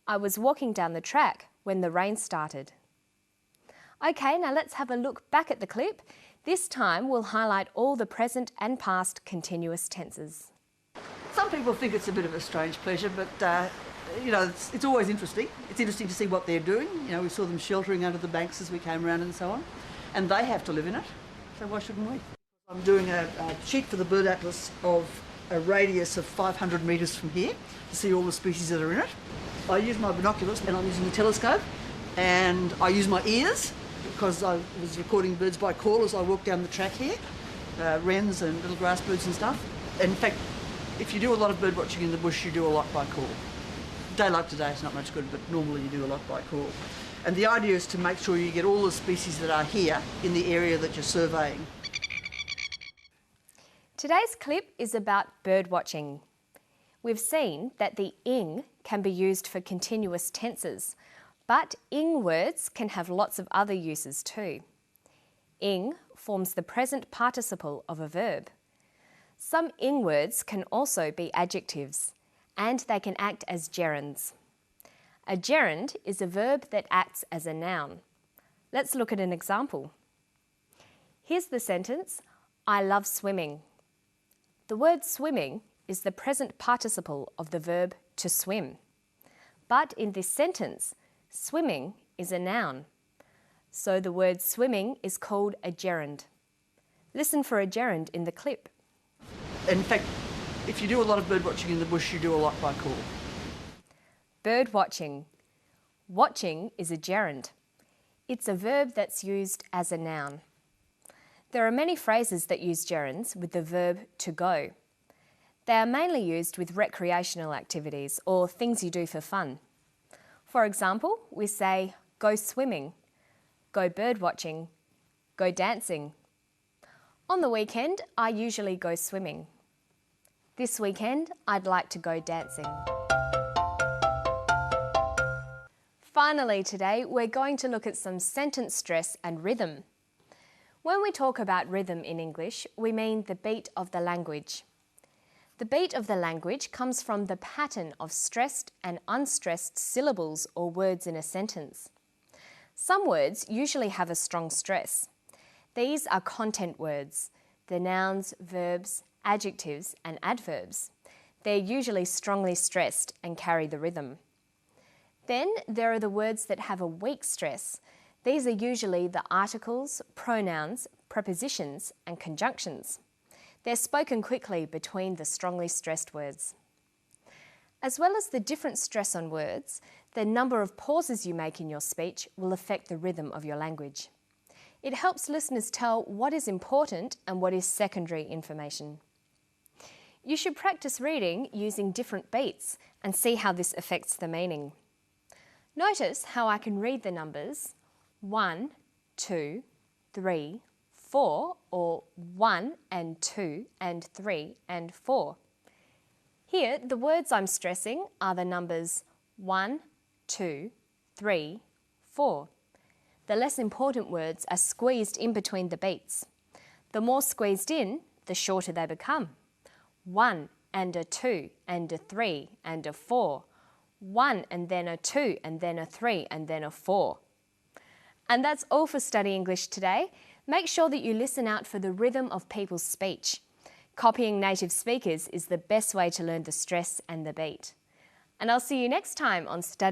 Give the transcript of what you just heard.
I was walking down the track when the rain started. Okay, now let's have a look back at the clip. This time we'll highlight all the present and past continuous tenses. Some people think it's a bit of a strange pleasure, but it's always interesting. It's interesting to see what they're doing. We saw them sheltering under the banks as we came around and so on, and they have to live in it, so why shouldn't we? I'm doing a sheet for the bird atlas of a radius of 500 metres from here to see all the species that are in it. I use my binoculars and I'm using the telescope, and I use my ears because I was recording birds by call as I walked down the track here, wrens and little grass birds and stuff. In fact, if you do a lot of bird watching in the bush, you do a lot by call. Day like today is not much good, but normally you do a lot by call. And the idea is to make sure you get all the species that are here in the area that you're surveying. Today's clip is about bird watching. We've seen that the ing can be used for continuous tenses, but ing words can have lots of other uses too. Ing forms the present participle of a verb. Some ing words can also be adjectives, and they can act as gerunds. A gerund is a verb that acts as a noun. Let's look at an example. Here's the sentence, I love swimming. The word swimming is the present participle of the verb to swim. But in this sentence, swimming is a noun. So the word swimming is called a gerund. Listen for a gerund in the clip. In fact, if you do a lot of bird watching in the bush, you do a lot by call. Bird watching. Watching is a gerund. It's a verb that's used as a noun. There are many phrases that use gerunds with the verb to go. They are mainly used with recreational activities or things you do for fun. For example, we say go swimming, go bird watching, go dancing. On the weekend, I usually go swimming. This weekend, I'd like to go dancing. Finally today, we're going to look at some sentence stress and rhythm. When we talk about rhythm in English, we mean the beat of the language. The beat of the language comes from the pattern of stressed and unstressed syllables or words in a sentence. Some words usually have a strong stress. These are content words, the nouns, verbs, adjectives and adverbs. They're usually strongly stressed and carry the rhythm. Then there are the words that have a weak stress. These are usually the articles, pronouns, prepositions and conjunctions. They're spoken quickly between the strongly stressed words. As well as the different stress on words, the number of pauses you make in your speech will affect the rhythm of your language. It helps listeners tell what is important and what is secondary information. You should practice reading using different beats and see how this affects the meaning. Notice how I can read the numbers 1, 2, 3, 4, or 1 and 2 and 3 and 4. Here, the words I'm stressing are the numbers 1, 2, 3, 4. The less important words are squeezed in between the beats. The more squeezed in, the shorter they become. 1 and a 2 and a 3 and a 4. 1 and then a 2 and then a 3 and then a 4. And that's all for Study English today. Make sure that you listen out for the rhythm of people's speech. Copying native speakers is the best way to learn the stress and the beat. And I'll see you next time on Study